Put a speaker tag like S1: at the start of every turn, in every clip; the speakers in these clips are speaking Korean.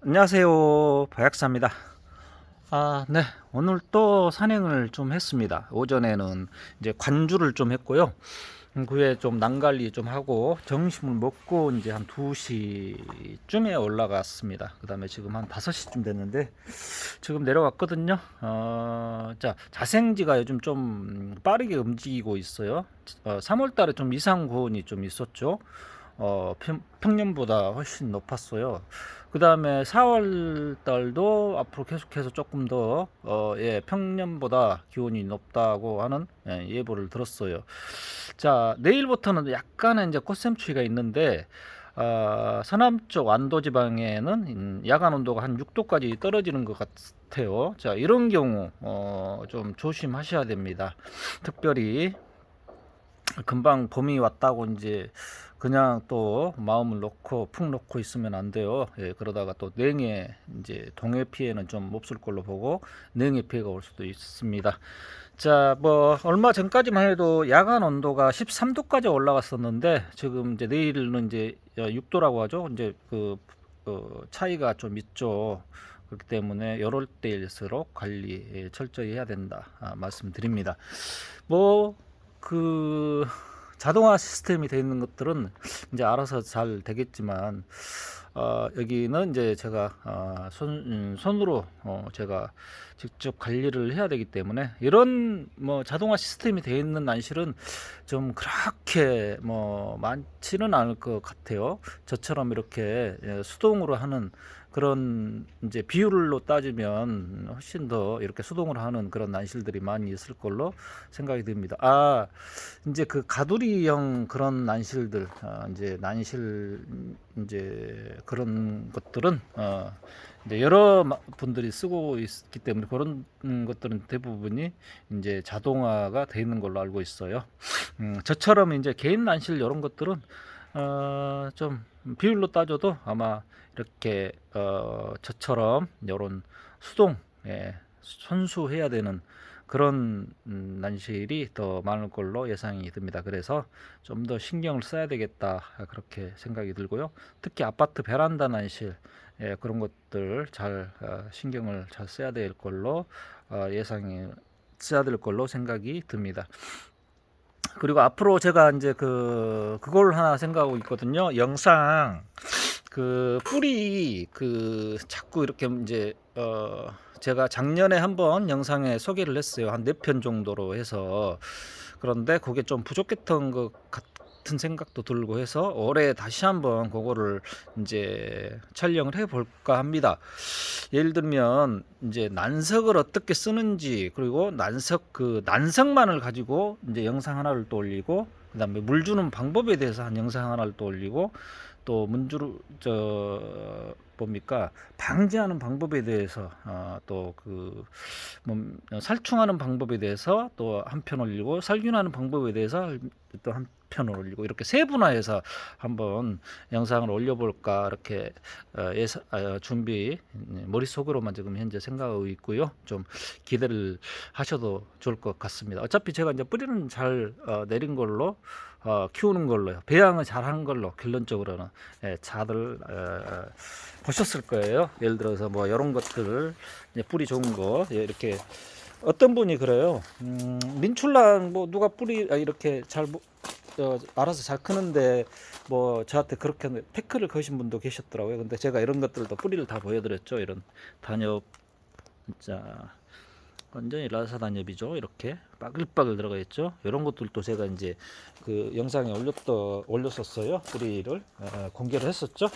S1: 안녕하세요. 박약사입니다. 네. 오늘 또 산행을 좀 했습니다. 오전에는 이제 관주를 좀 했고요. 그 후에 좀 난관리 좀 하고 점심을 먹고 이제 한 2시쯤에 올라갔습니다. 그 다음에 지금 한 5시쯤 됐는데 지금 내려왔거든요. 자, 자생지가 요즘 좀 빠르게 움직이고 있어요. 3월 달에 좀 이상 고온이 좀 있었죠. 평년보다 훨씬 높았어요. 그 다음에 4월 달도 앞으로 계속해서 조금 더 평년보다 기온이 높다고 하는 예보를 들었어요. 자, 내일부터는 약간의 이제 꽃샘추위가 있는데 서남쪽 완도 지방에는 야간 온도가 한 6도까지 떨어지는 것 같아요. 자, 이런 경우 좀 조심하셔야 됩니다. 특별히 금방 봄이 왔다고 이제 그냥 또 마음을 놓고 푹 놓고 있으면 안 돼요. 그러다가 또 냉해 이제 동해 피해는 좀 없을 걸로 보고 냉해 피해가 올 수도 있습니다. 자, 뭐 얼마 전까지만 해도 야간 온도가 13도까지 올라갔었는데 지금 이제 내일은 이제 6도라고 하죠. 이제 차이가 좀 있죠. 그렇기 때문에 이럴 때일수록 관리 철저히 해야 된다 말씀드립니다. 뭐 자동화 시스템이 되어 있는 것들은 이제 알아서 잘 되겠지만 여기는 이제 제가 손으로 제가 직접 관리를 해야 되기 때문에 이런 뭐 자동화 시스템이 되어 있는 난실은 좀 그렇게 뭐 많지는 않을 것 같아요. 저처럼 이렇게 수동으로 하는 그런 이제 비율로 따지면 훨씬 더 이렇게 수동으로 하는 그런 난실들이 많이 있을 걸로 생각이 듭니다. 이제 그 가두리형 그런 난실들, 이제 난실 이제 그런 것들은 이제 여러 분들이 쓰고 있기 때문에 그런 것들은 대부분이 이제 자동화가 되어 있는 걸로 알고 있어요. 저처럼 이제 개인 난실 이런 것들은 좀 비율로 따져도 아마 이렇게 저처럼 이런 수동 손수해야 되는 그런 난실이 더 많을 걸로 예상이 듭니다. 그래서 좀 더 신경을 써야 되겠다 그렇게 생각이 들고요. 특히 아파트 베란다 난실 그런 것들 잘 신경을 잘 써야 될 걸로 예상이 써야 될 걸로 생각이 듭니다. 그리고 앞으로 제가 이제 그걸 하나 생각하고 있거든요. 영상 뿌리 자꾸 이렇게 이제 제가 작년에 한번 영상에 소개를 했어요. 한 4편 정도로 해서. 그런데 그게 좀 부족했던 것 같은 생각도 들고 해서 올해 다시 한번 그거를 이제 촬영을 해 볼까 합니다. 예를 들면 이제 난석을 어떻게 쓰는지, 그리고 난석만을 가지고 이제 영상 하나를 또 올리고, 그다음에 물 주는 방법에 대해서 한 영상 하나를 또 올리고, 또 문주를 뭡니까 방지하는 방법에 대해서 살충하는 방법에 대해서 또 한 편 올리고, 살균하는 방법에 대해서 또 한 편을 올리고, 이렇게 세분화해서 한번 영상을 올려볼까 이렇게 준비 머릿속으로만 지금 현재 생각하고 있고요. 좀 기대를 하셔도 좋을 것 같습니다. 어차피 제가 이제 뿌리는 잘 내린 걸로 키우는 걸로요. 배양을 잘한 걸로 결론적으로는 다들 보셨을 거예요. 예를 들어서 뭐 이런 것들 뿌리 좋은 거 이렇게 어떤 분이 그래요. 민출랑 뭐 누가 뿌리 이렇게 잘 알아서 잘 크는데 뭐 저한테 그렇게 태클을 거신 분도 계셨더라고요. 근데 제가 이런 것들도 뿌리를 다 보여드렸죠. 이런 단엽 진짜 완전히 라사 단엽이죠. 이렇게 빠글빠글 들어가 있죠. 이런 것들도 제가 이제 그 영상에 올렸었어요. 뿌리를 공개를 했었죠.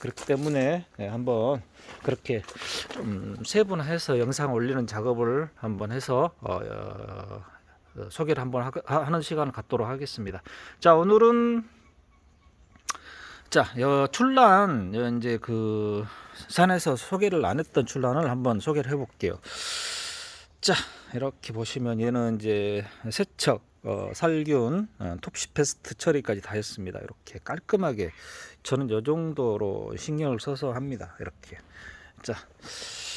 S1: 그렇기 때문에 한번 그렇게 좀 세분화해서 영상 올리는 작업을 한번 해서 소개를 한번 하는 시간을 갖도록 하겠습니다. 자, 오늘은 출란 이제 산에서 소개를 안 했던 출란을 한번 소개를 해볼게요. 자, 이렇게 보시면 얘는 이제 세척, 살균, 톱시페스트 처리까지 다 했습니다. 이렇게 깔끔하게 저는 이 정도로 신경을 써서 합니다. 이렇게. 자,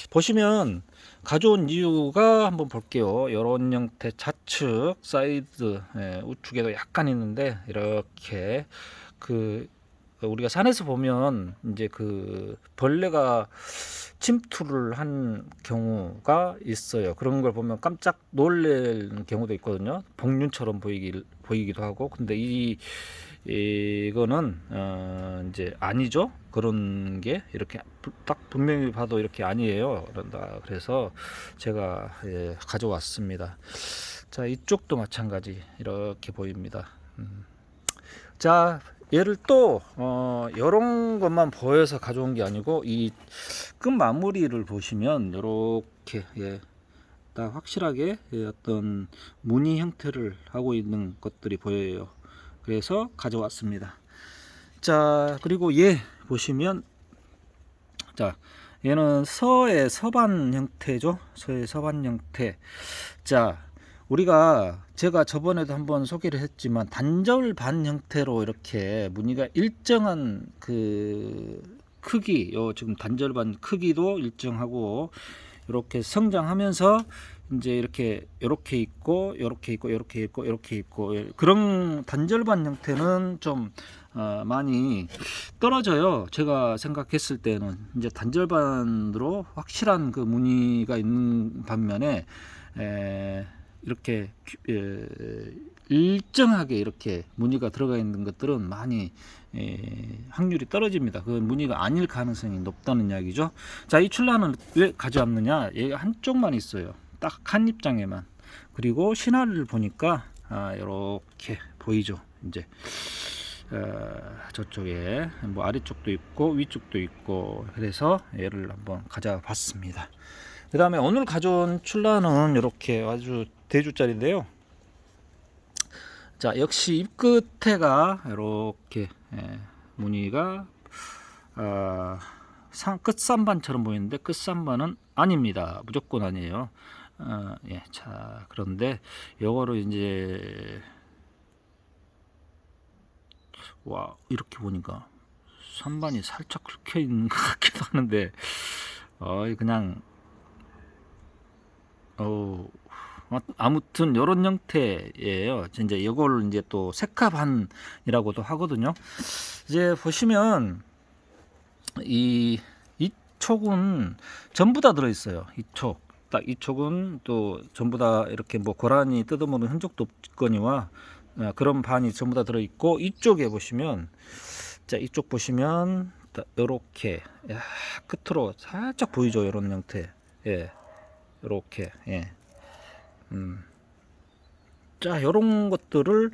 S1: 보시면 가져온 이유가 한번 볼게요. 이런 형태 좌측, 사이드, 우측에도 약간 있는데 이렇게 우리가 산에서 보면 이제 그 벌레가 침투를 한 경우가 있어요. 그런 걸 보면 깜짝 놀랄 경우도 있거든요. 복륜처럼 보이기도 하고. 근데 이거는 이제 아니죠. 그런 게 이렇게 딱 분명히 봐도 이렇게 아니에요. 그런다. 그래서 제가 가져왔습니다. 자, 이쪽도 마찬가지 이렇게 보입니다. 자, 얘를 또 이런 것만 보여서 가져온 게 아니고 이 끝 마무리를 보시면 이렇게 딱 확실하게 어떤 무늬 형태를 하고 있는 것들이 보여요. 그래서 가져왔습니다. 자, 그리고 얘 보시면, 자, 얘는 서의 서반 형태죠. 서의 서반 형태. 자, 제가 저번에도 한번 소개를 했지만 단절반 형태로 이렇게 무늬가 일정한 그 크기, 지금 단절반 크기도 일정하고 이렇게 성장하면서 이제 이렇게 있고 있고 그런 단절반 형태는 좀 많이 떨어져요. 제가 생각했을 때는 이제 단절반으로 확실한 그 무늬가 있는 반면에 이렇게 일정하게 이렇게 무늬가 들어가 있는 것들은 많이 확률이 떨어집니다. 그 무늬가 아닐 가능성이 높다는 이야기죠. 자, 이 출라는 왜 가져왔느냐? 얘가 한쪽만 있어요. 딱 한 입장에만. 그리고 신화를 보니까 이렇게 보이죠. 이제 저쪽에 뭐 아래쪽도 있고 위쪽도 있고, 그래서 얘를 한번 가져봤습니다. 그 다음에 오늘 가져온 출라는 이렇게 아주 대주짜리인데요. 자, 역시 입 끝에가 이렇게 무늬가 끝산반처럼 보이는데 끝산반은 아닙니다. 무조건 아니에요. 자, 그런데 요거를 이제 이렇게 보니까 산반이 살짝 긁혀 있는 것 같기도 하는데 그냥 아무튼 이런 형태예요. 이제 이걸 이제 또 색화반이라고도 하거든요. 이제 보시면 이쪽은 전부 다 들어 있어요. 이쪽은 또 전부 다 이렇게 뭐 고라니 뜯어먹는 흔적도 없거니와 그런 반이 전부 다 들어 있고, 이쪽에 보시면, 자, 이쪽 보시면 이렇게 끝으로 살짝 보이죠. 이런 형태. 이렇게. 자, 요런 것들을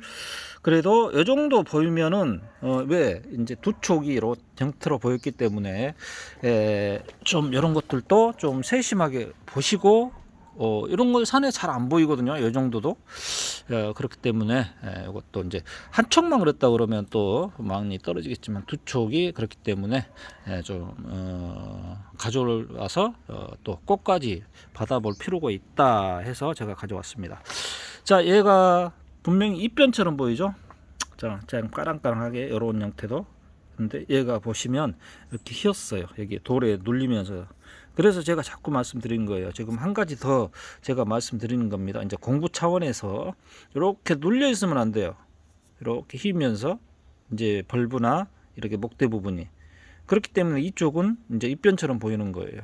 S1: 그래도 요 정도 보이면은 왜 이제 두 촉이 이런 형태로 보였기 때문에 좀 이런 것들도 좀 세심하게 보시고, 이런 거 산에 잘 안 보이거든요. 요 정도도. 그렇기 때문에 이것도 이제 한 촉만 그랬다 그러면 또 많이 떨어지겠지만 두 촉이 그렇기 때문에 좀 가져와서 또 꽃까지 받아볼 필요가 있다 해서 제가 가져왔습니다. 자, 얘가 분명히 입변처럼 보이죠. 자, 까랑까랑하게 이런 형태도. 근데 얘가 보시면 이렇게 휘었어요. 여기 돌에 눌리면서. 그래서 제가 자꾸 말씀드린 거예요. 지금 한 가지 더 제가 말씀드리는 겁니다. 이제 공부 차원에서 이렇게 눌려 있으면 안 돼요. 이렇게 휘면서 이제 벌브나 이렇게 목대 부분이. 그렇기 때문에 이쪽은 이제 입변처럼 보이는 거예요.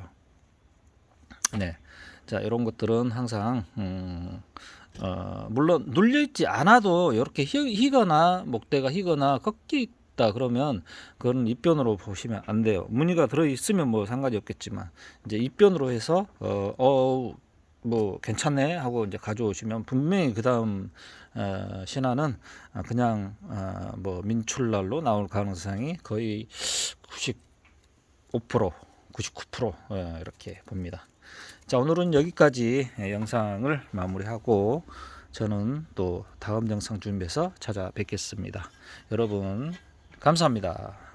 S1: 네. 자, 이런 것들은 항상 물론 눌려 있지 않아도 이렇게 휘거나 목대가 휘거나 꺾여 있다 그러면 그건 입변으로 보시면 안 돼요. 무늬가 들어 있으면 뭐 상관이 없겠지만 이제 입변으로 해서 뭐 괜찮네 하고 이제 가져오시면 분명히 그 다음 신화는 그냥 뭐 민출날로 나올 가능성이 거의 95%, 99% 이렇게 봅니다. 자, 오늘은 여기까지 영상을 마무리하고 저는 또 다음 영상 준비해서 찾아뵙겠습니다. 여러분 감사합니다.